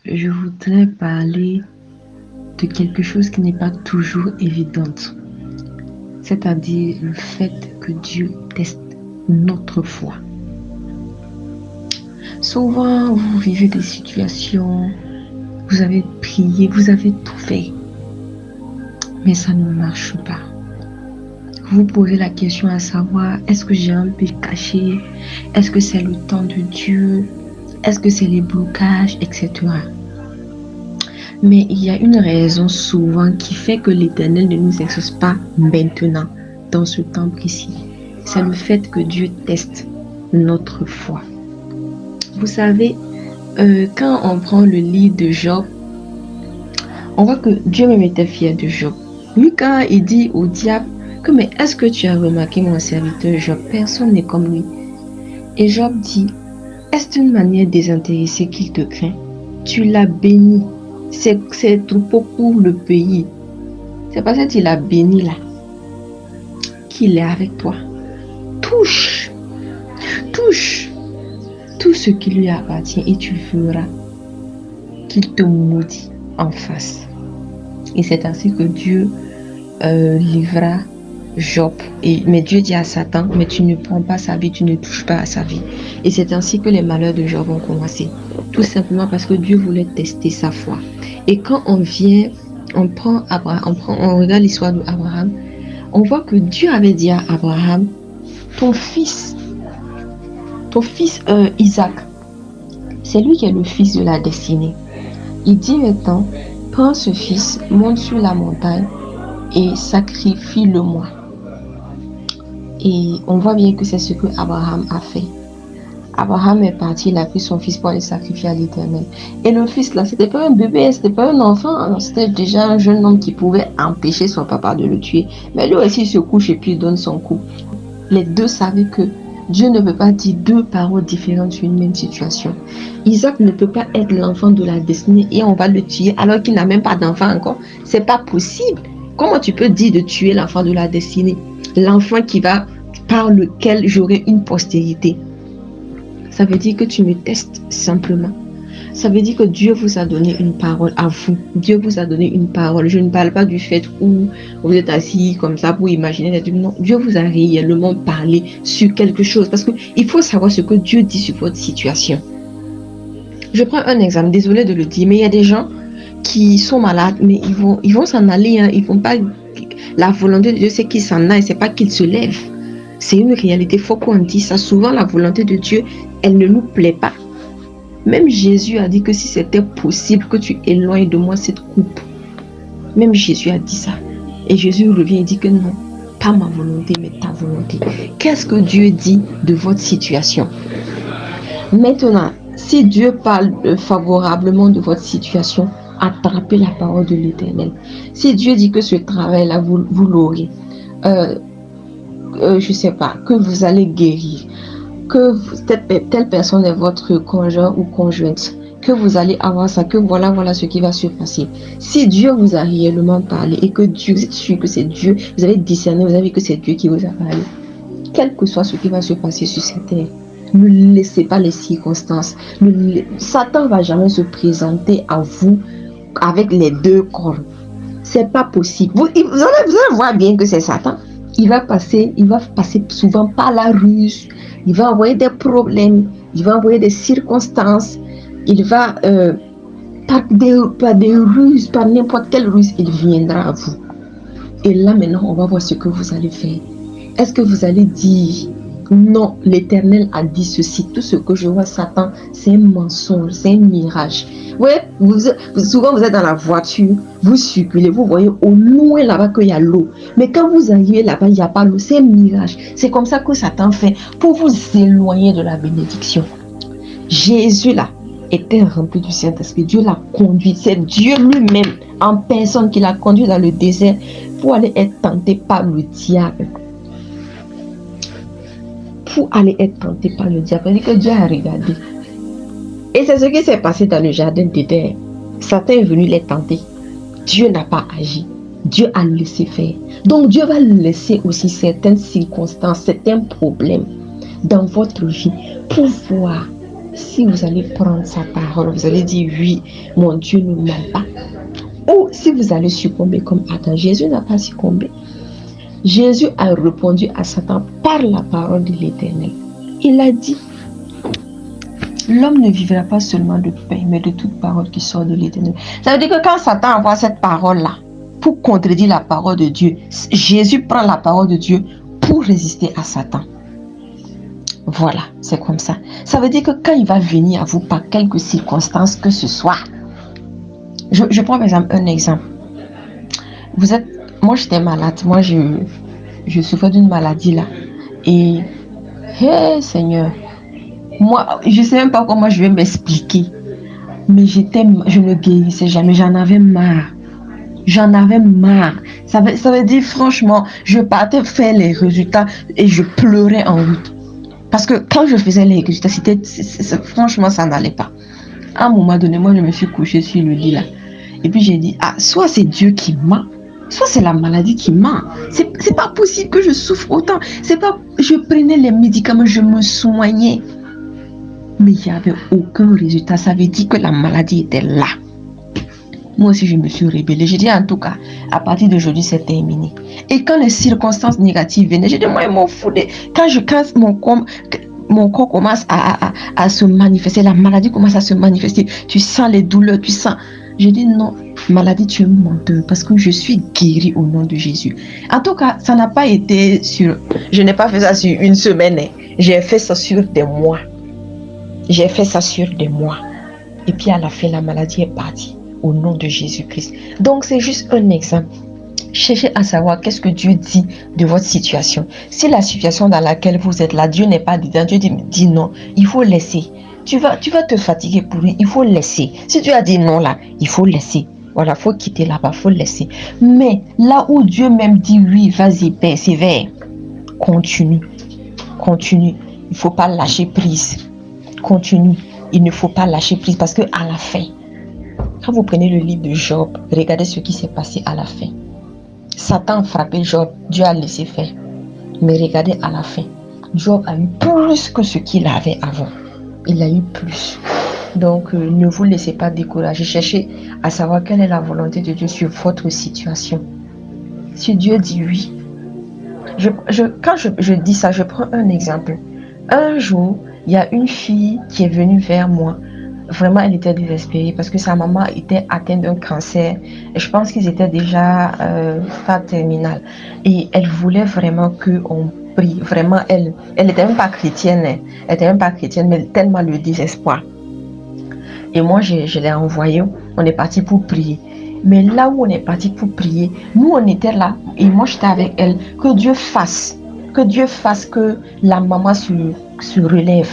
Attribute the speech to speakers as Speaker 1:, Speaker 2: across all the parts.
Speaker 1: je voudrais parler de quelque chose qui n'est pas toujours évidente, c'est-à-dire le fait que Dieu teste notre foi. Souvent, vous vivez des situations, vous avez prié, vous avez tout fait, mais ça ne marche pas. Vous vous posez la question à savoir, est-ce que j'ai un péché caché? Est-ce que c'est le temps de Dieu? Est-ce que c'est les blocages, etc. Mais il y a une raison souvent qui fait que l'Éternel ne nous exauce pas maintenant, dans ce temps précis. C'est le fait que Dieu teste notre foi. Vous savez, quand on prend le livre de Job, on voit que Dieu même était fier de Job. Lui, quand il dit au diable que mais est-ce que tu as remarqué mon serviteur Job? Personne n'est comme lui. Et Job dit, est-ce d'une manière désintéressée qu'il te craint? Tu l'as béni. C'est troupeau pour le pays. C'est parce que tu l'as béni là qu'il est avec toi. Touche tout ce qui lui appartient et tu verras qu'il te maudit en face. Et c'est ainsi que Dieu livra Job. Mais Dieu dit à Satan, mais tu ne prends pas sa vie, tu ne touches pas à sa vie. Et c'est ainsi que les malheurs de Job ont commencé. Tout simplement parce que Dieu voulait tester sa foi. Et quand on vient, on regarde l'histoire d'Abraham, on voit que Dieu avait dit à Abraham, ton fils Isaac, c'est lui qui est le fils de la destinée. Il dit maintenant, prends ce fils, monte sur la montagne et sacrifie-le-moi. Et on voit bien que c'est ce que Abraham a fait. Abraham est parti, il a pris son fils pour aller sacrifier à l'Éternel. Et le fils là, c'était pas un bébé, c'était pas un enfant, c'était déjà un jeune homme qui pouvait empêcher son papa de le tuer. Mais lui aussi il se couche et puis il donne son coup. Les deux savaient que Dieu ne peut pas dire deux paroles différentes sur une même situation. Isaac ne peut pas être l'enfant de la destinée et on va le tuer alors qu'il n'a même pas d'enfant encore. C'est pas possible. Comment tu peux dire de tuer l'enfant de la destinée? L'enfant par lequel j'aurai une postérité. Ça veut dire que tu me testes simplement. Ça veut dire que Dieu vous a donné une parole à vous. Dieu vous a donné une parole. Je ne parle pas du fait où vous êtes assis comme ça pour imaginer des trucs. Non, Dieu vous a réellement parlé sur quelque chose. Parce qu'il faut savoir ce que Dieu dit sur votre situation. Je prends un exemple, désolé de le dire, mais il y a des gens qui sont malades, mais ils vont s'en aller. Hein, ils vont pas. La volonté de Dieu, c'est qu'ils s'en aillent, c'est pas qu'ils se lèvent. C'est une réalité, il faut qu'on dise ça. Souvent, la volonté de Dieu, elle ne nous plaît pas. Même Jésus a dit que si c'était possible que tu éloignes de moi cette coupe. Même Jésus a dit ça. Et Jésus revient et dit que non, pas ma volonté, mais ta volonté. Qu'est-ce que Dieu dit de votre situation? Maintenant, si Dieu parle favorablement de votre situation, attrapez la parole de l'Éternel. Si Dieu dit que ce travail-là, vous l'aurez, je ne sais pas, que vous allez guérir, que telle personne est votre conjoint ou conjointe, que vous allez avoir ça, que voilà ce qui va se passer. Si Dieu vous a réellement parlé et que Dieu, vous êtes sûr que c'est Dieu, vous avez discerné, vous avez vu que c'est Dieu qui vous a parlé, quel que soit ce qui va se passer sur cette terre, ne laissez pas les circonstances. Satan ne va jamais se présenter à vous avec les deux corps. C'est pas possible. Vous allez voir bien que c'est Satan. Il va passer souvent par la ruse. Il va envoyer des problèmes. Il va envoyer des circonstances. Il va, par des ruses, par n'importe quelle ruse, il viendra à vous. Et là, maintenant, on va voir ce que vous allez faire. Est-ce que vous allez dire, non, l'Éternel a dit ceci, tout ce que je vois, Satan, c'est un mensonge, c'est un mirage. Ouais, souvent vous êtes dans la voiture, vous circulez, vous voyez au loin là-bas qu'il y a l'eau. Mais quand vous arrivez là-bas, il n'y a pas l'eau, c'est un mirage. C'est comme ça que Satan fait pour vous éloigner de la bénédiction. Jésus là était rempli du Saint-Esprit. Dieu l'a conduit. C'est Dieu lui-même en personne qui l'a conduit dans le désert pour aller être tenté par le diable. Pour aller être tenté par le diable. C'est-à-dire que Dieu a regardé. Et c'est ce qui s'est passé dans le jardin d'Éden. Satan est venu les tenter. Dieu n'a pas agi. Dieu a laissé faire. Donc Dieu va laisser aussi certaines circonstances, certains problèmes dans votre vie pour voir si vous allez prendre sa parole, vous allez dire oui, mon Dieu ne ment pas. Ou si vous allez succomber comme Adam. Jésus n'a pas succombé. Jésus a répondu à Satan par la parole de l'Éternel. Il a dit, l'homme ne vivra pas seulement de pain, mais de toute parole qui sort de l'Éternel. Ça veut dire que quand Satan envoie cette parole-là, pour contredire la parole de Dieu, Jésus prend la parole de Dieu pour résister à Satan. Voilà, c'est comme ça. Ça veut dire que quand il va venir à vous par quelques circonstances que ce soit, je prends par exemple un exemple. Moi j'étais malade, moi je souffrais d'une maladie là. Et, hé Seigneur, moi je ne sais même pas comment je vais m'expliquer. Mais je ne guérissais jamais, j'en avais marre. J'en avais marre. Ça veut dire franchement, je partais faire les résultats et je pleurais en route. Parce que quand je faisais les résultats, franchement, ça n'allait pas. À un moment donné, moi, je me suis couchée sur le lit là. Et puis j'ai dit, soit c'est Dieu qui ment, soit c'est la maladie qui ment. C'est pas possible que je souffre autant. Je prenais les médicaments, je me soignais. Mais il n'y avait aucun résultat. Ça veut dire que la maladie était là. Moi aussi, je me suis rébellée. J'ai dit, en tout cas, à partir d'aujourd'hui, c'est terminé. Et quand les circonstances négatives venaient, j'ai dit, moi, je m'en foutais. Quand mon corps commence à se manifester, la maladie commence à se manifester, tu sens les douleurs, tu sens... J'ai dit, non, maladie, tu es menteur, parce que je suis guérie au nom de Jésus. En tout cas, ça n'a pas été sur... Je n'ai pas fait ça sur une semaine. J'ai fait ça sur des mois. J'ai fait ça sur des mois. Et puis à la fin, la maladie est partie. Au nom de Jésus-Christ. Donc, c'est juste un exemple. Cherchez à savoir qu'est-ce que Dieu dit de votre situation. Si la situation dans laquelle vous êtes là, Dieu n'est pas dedans, Dieu dit non, il faut laisser. Tu vas te fatiguer pour lui, il faut laisser. Si Dieu a dit non là, il faut laisser. Voilà, il faut quitter là-bas, il faut laisser. Mais là où Dieu même dit oui, vas-y, persévère. Continue. Continue. Il ne faut pas lâcher prise. Continue. Il ne faut pas lâcher prise parce qu'à la fin, quand vous prenez le livre de Job, regardez ce qui s'est passé à la fin. Satan a frappé Job, Dieu a laissé faire. Mais regardez à la fin, Job a eu plus que ce qu'il avait avant. Il a eu plus. Donc, ne vous laissez pas décourager. Cherchez à savoir quelle est la volonté de Dieu sur votre situation. Si Dieu dit oui, quand je dis ça, je prends un exemple. Un jour, il y a une fille qui est venue vers moi. Vraiment, elle était désespérée parce que sa maman était atteinte d'un cancer. Et je pense qu'ils étaient déjà phase terminale. Et elle voulait vraiment qu'on prie. Vraiment, elle n'était même pas chrétienne. Elle n'était même pas chrétienne, mais tellement le désespoir. Et moi, je l'ai envoyée. On est parti pour prier. Mais là où on est parti pour prier, nous, on était là. Et moi, j'étais avec elle. Que Dieu fasse que la maman se relève.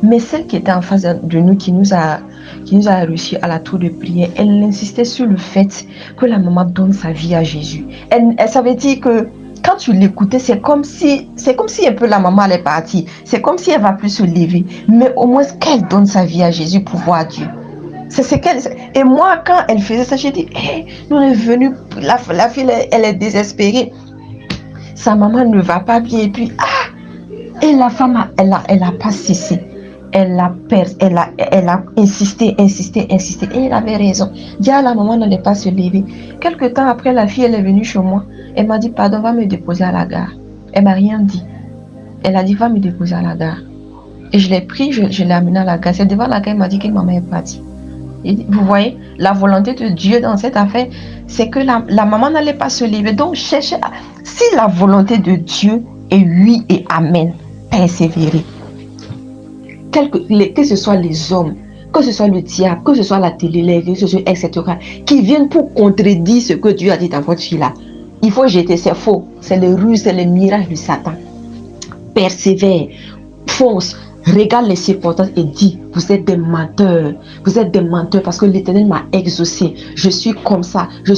Speaker 1: Mais celle qui était en face de nous, qui nous a reçus à la tour de prière, elle insistait sur le fait que la maman donne sa vie à Jésus. Elle savait dire que quand tu l'écoutais, c'est comme si un peu la maman allait partir. C'est comme si elle va plus se lever. Mais au moins qu'elle donne sa vie à Jésus pour voir Dieu. C'est ce qu'elle... Et moi, quand elle faisait ça, j'ai dit, hey, nous on est venus, la fille, elle est désespérée. Sa maman ne va pas bien. Et puis, et la femme, elle a pas cessé. Elle a insisté. Et elle avait raison. Déjà, la maman n'allait pas se lever. Quelque temps après, la fille, elle est venue chez moi. Elle m'a dit, pardon, va me déposer à la gare. Elle m'a rien dit. Elle a dit, va me déposer à la gare. Et je l'ai pris, je l'ai amené à la gare. C'est devant la gare, elle m'a dit que maman est partie. Et vous voyez, la volonté de Dieu dans cette affaire, c'est que la maman n'allait pas se lever. Donc, cherchez si la volonté de Dieu est oui et amen, persévérer. Que ce soit les hommes, que ce soit le diable, que ce soit la télé, les réseaux sociaux, etc., qui viennent pour contredire ce que Dieu a dit dans votre vie là. Il faut jeter, c'est faux. C'est les ruses, c'est les mirages de Satan. Persévère, fonce. Regarde les circonstances et dis, vous êtes des menteurs. Vous êtes des menteurs parce que l'Éternel m'a exaucé. Je suis comme ça, je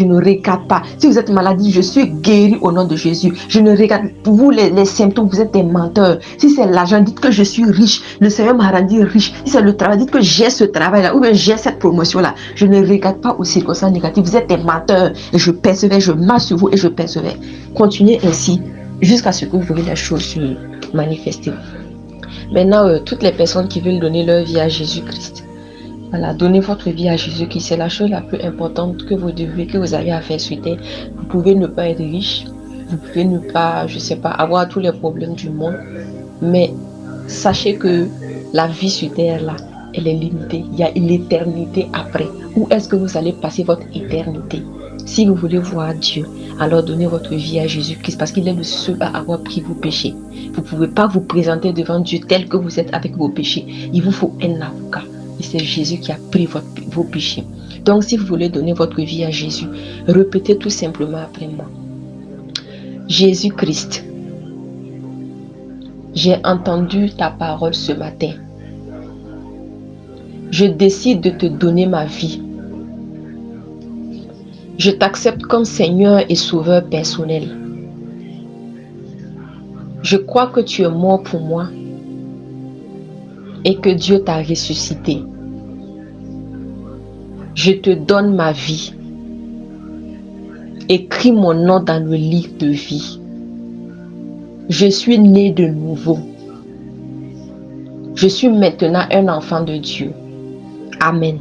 Speaker 1: ne regarde pas. Si vous êtes malade, je suis guéri au nom de Jésus. Je ne regarde vous les symptômes, vous êtes des menteurs. Si c'est l'argent, dites que je suis riche. Le Seigneur m'a rendu riche. Si c'est le travail, dites que j'ai ce travail-là ou bien j'ai cette promotion-là. Je ne regarde pas aux circonstances négatives. Vous êtes des menteurs. Et je persévère, je marche sur vous et je persévère. Continuez ainsi jusqu'à ce que vous verrez les choses se manifester. Maintenant, toutes les personnes qui veulent donner leur vie à Jésus-Christ, voilà, donnez votre vie à Jésus-Christ. C'est la chose la plus importante que vous avez à faire sur terre. Vous pouvez ne pas être riche, vous pouvez ne pas, je sais pas, avoir tous les problèmes du monde, mais sachez que la vie sur terre, là, elle est limitée. Il y a une éternité après. Où est-ce que vous allez passer votre éternité? Si vous voulez voir Dieu, alors donnez votre vie à Jésus-Christ parce qu'il est le seul à avoir pris vos péchés. Vous ne pouvez pas vous présenter devant Dieu tel que vous êtes avec vos péchés. Il vous faut un avocat. Et c'est Jésus qui a pris vos péchés. Donc, si vous voulez donner votre vie à Jésus, répétez tout simplement après moi. Jésus-Christ, j'ai entendu ta parole ce matin. Je décide de te donner ma vie. Je t'accepte comme Seigneur et Sauveur personnel. Je crois que tu es mort pour moi et que Dieu t'a ressuscité. Je te donne ma vie. Écris mon nom dans le livre de vie. Je suis né de nouveau. Je suis maintenant un enfant de Dieu. Amen.